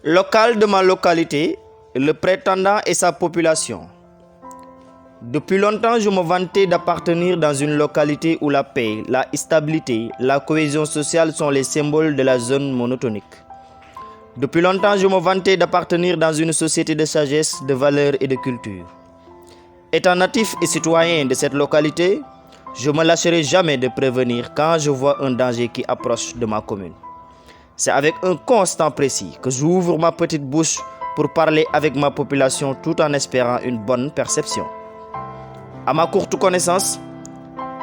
Local de ma localité, le prétendant et sa population. Depuis longtemps, je me vantais d'appartenir dans une localité où la paix, la stabilité, la cohésion sociale sont les symboles de la zone monotonique. Depuis longtemps, je me vantais d'appartenir dans une société de sagesse, de valeurs et de culture. Étant natif et citoyen de cette localité, je ne me lâcherai jamais de prévenir quand je vois un danger qui approche de ma commune. C'est avec un constant précis que j'ouvre ma petite bouche pour parler avec ma population tout en espérant une bonne perception. À ma courte connaissance,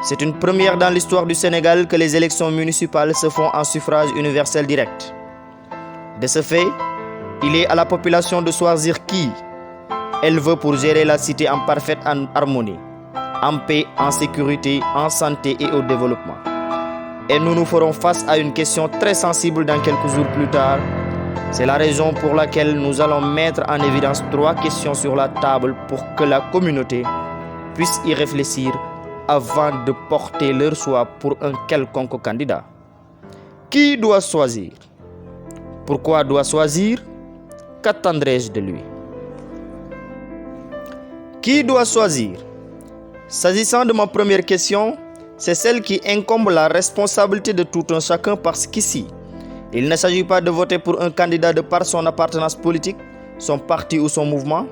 c'est une première dans l'histoire du Sénégal que les élections municipales se font en suffrage universel direct. De ce fait, il est à la population de choisir qui elle veut pour gérer la cité en parfaite harmonie, en paix, en sécurité, en santé et au développement. Et nous ferons face à une question très sensible dans quelques jours plus tard. C'est la raison pour laquelle nous allons mettre en évidence 3 questions sur la table pour que la communauté puisse y réfléchir avant de porter leur choix pour un quelconque candidat. Qui doit choisir? Pourquoi doit choisir? Qu'attendrai-je de lui? Qui doit choisir? S'agissant de ma première question, c'est celle qui incombe la responsabilité de tout un chacun parce qu'ici, il ne s'agit pas de voter pour un candidat de par son appartenance politique, son parti ou son mouvement.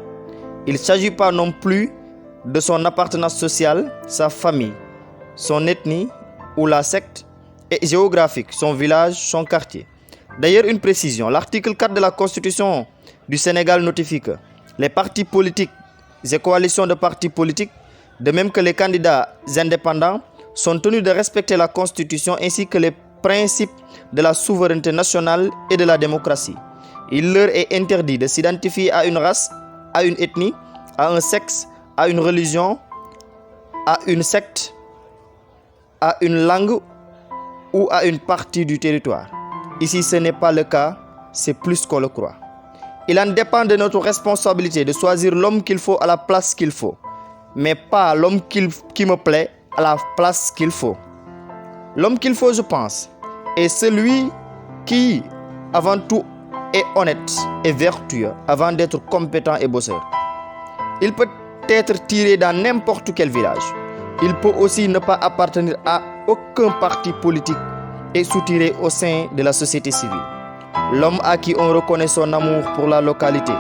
Il ne s'agit pas non plus de son appartenance sociale, sa famille, son ethnie ou la secte et géographique, son village, son quartier. D'ailleurs, une précision, l'article 4 de la Constitution du Sénégal notifie que les partis politiques et coalitions de partis politiques, de même que les candidats indépendants, sont tenus de respecter la Constitution ainsi que les principes de la souveraineté nationale et de la démocratie. Il leur est interdit de s'identifier à une race, à une ethnie, à un sexe, à une religion, à une secte, à une langue ou à une partie du territoire. Ici, ce n'est pas le cas, c'est plus qu'on le croit. Il en dépend de notre responsabilité de choisir l'homme qu'il faut à la place qu'il faut, mais pas l'homme qui me plaît à la place qu'il faut. L'homme qu'il faut, je pense, est celui qui, avant tout, est honnête et vertueux avant d'être compétent et bosseur. Il peut être tiré dans n'importe quel village. Il peut aussi ne pas appartenir à aucun parti politique et soutiré au sein de la société civile. L'homme à qui on reconnaît son amour pour la localité,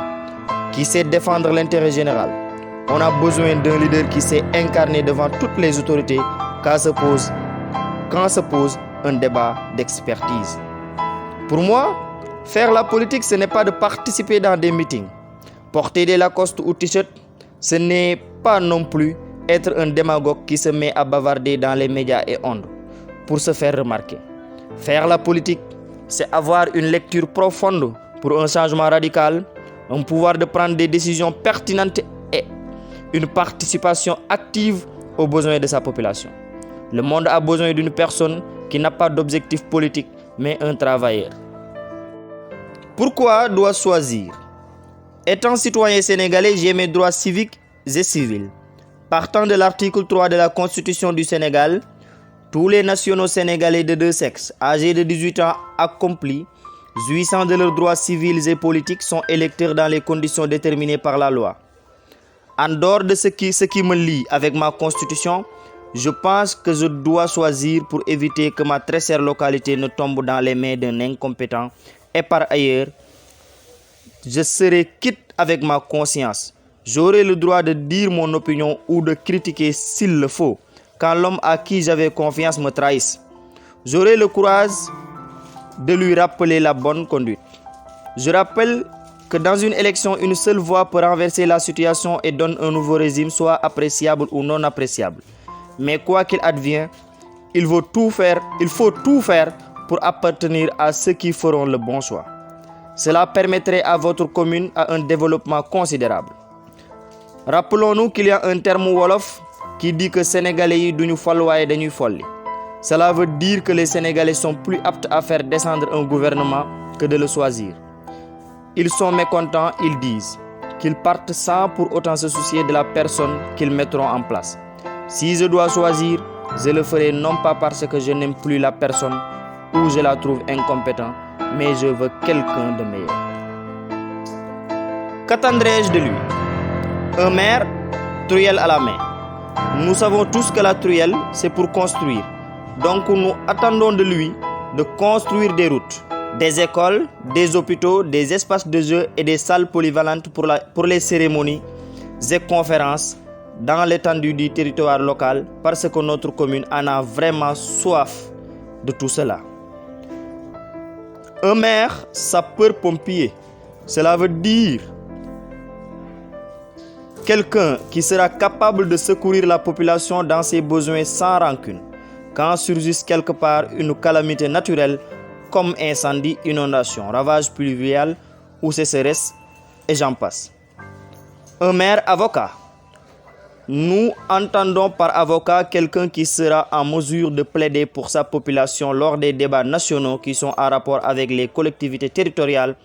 qui sait défendre l'intérêt général. On a besoin d'un leader qui sait incarner devant toutes les autorités quand se pose un débat d'expertise. Pour moi, faire la politique, ce n'est pas de participer dans des meetings. Porter des Lacoste ou t-shirt, ce n'est pas non plus être un démagogue qui se met à bavarder dans les médias et ondes pour se faire remarquer. Faire la politique, c'est avoir une lecture profonde pour un changement radical, un pouvoir de prendre des décisions pertinentes et une participation active aux besoins de sa population. Le monde a besoin d'une personne qui n'a pas d'objectif politique, mais un travailleur. Pourquoi doit choisir? Étant citoyen sénégalais, j'ai mes droits civiques et civils. Partant de l'article 3 de la Constitution du Sénégal, tous les nationaux sénégalais de 2 sexes, âgés de 18 ans accomplis, jouissant de leurs droits civils et politiques, sont électeurs dans les conditions déterminées par la loi. En dehors de ce qui me lie avec ma constitution, je pense que je dois choisir pour éviter que ma très chère localité ne tombe dans les mains d'un incompétent. Et par ailleurs, je serai quitte avec ma conscience. J'aurai le droit de dire mon opinion ou de critiquer s'il le faut, quand l'homme à qui j'avais confiance me trahisse. J'aurai le courage de lui rappeler la bonne conduite. Je rappelle que dans une élection, une seule voix peut renverser la situation et donner un nouveau régime, soit appréciable ou non appréciable. Mais quoi qu'il advienne, il faut tout faire pour appartenir à ceux qui feront le bon choix. Cela permettrait à votre commune à un développement considérable. Rappelons-nous qu'il y a un terme wolof qui dit que Sénégalais yi duñu fal waaye dañuy folli. Cela veut dire que les Sénégalais sont plus aptes à faire descendre un gouvernement que de le choisir. Ils sont mécontents, ils disent qu'ils partent sans pour autant se soucier de la personne qu'ils mettront en place. Si je dois choisir, je le ferai non pas parce que je n'aime plus la personne ou je la trouve incompétente, mais je veux quelqu'un de meilleur. Qu'attendrai-je de lui? Un maire, truelle à la main. Nous savons tous que la truelle, c'est pour construire. Donc nous attendons de lui de construire des routes, des écoles, des hôpitaux, des espaces de jeux et des salles polyvalentes pour les cérémonies et conférences dans l'étendue du territoire local parce que notre commune en a vraiment soif de tout cela. Un maire sapeur-pompier, cela veut dire quelqu'un qui sera capable de secourir la population dans ses besoins sans rancune quand surgisse quelque part une calamité naturelle comme incendie, inondation, ravage pluvial ou sécheresse et j'en passe. Un maire avocat. Nous entendons par avocat quelqu'un qui sera en mesure de plaider pour sa population lors des débats nationaux qui sont en rapport avec les collectivités territoriales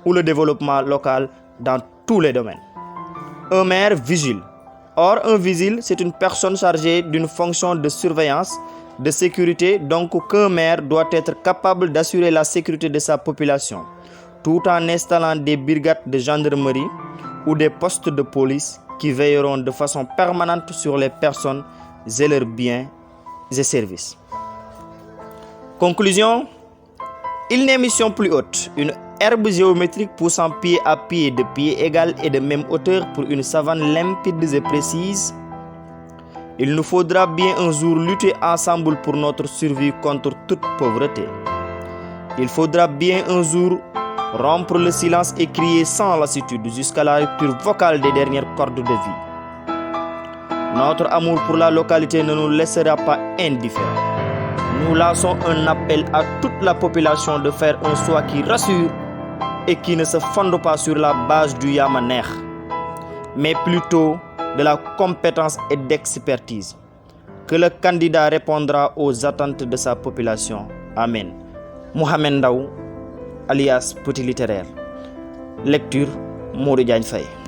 ou le développement local dans tous les domaines. Un maire vigile. Or, un vigile, c'est une personne chargée d'une fonction de surveillance, de sécurité, donc qu'un maire doit être capable d'assurer la sécurité de sa population, tout en installant des brigades de gendarmerie ou des postes de police qui veilleront de façon permanente sur les personnes et leurs biens et services. Conclusion, il n'est mission plus haute, une herbe géométrique poussant pied à pied de pied égal et de même hauteur pour une savane limpide et précise. Il nous faudra bien un jour lutter ensemble pour notre survie contre toute pauvreté. Il faudra bien un jour rompre le silence et crier sans lassitude jusqu'à la rupture vocale des dernières cordes de vie. Notre amour pour la localité ne nous laissera pas indifférents. Nous lançons un appel à toute la population de faire un choix qui rassure et qui ne se fonde pas sur la base du yamaner, mais plutôt de la compétence et d'expertise. Que le candidat répondra aux attentes de sa population. Amen. Mohamed Ndaw, alias Petit Littéraire. Lecture, Modou Diagne Faye.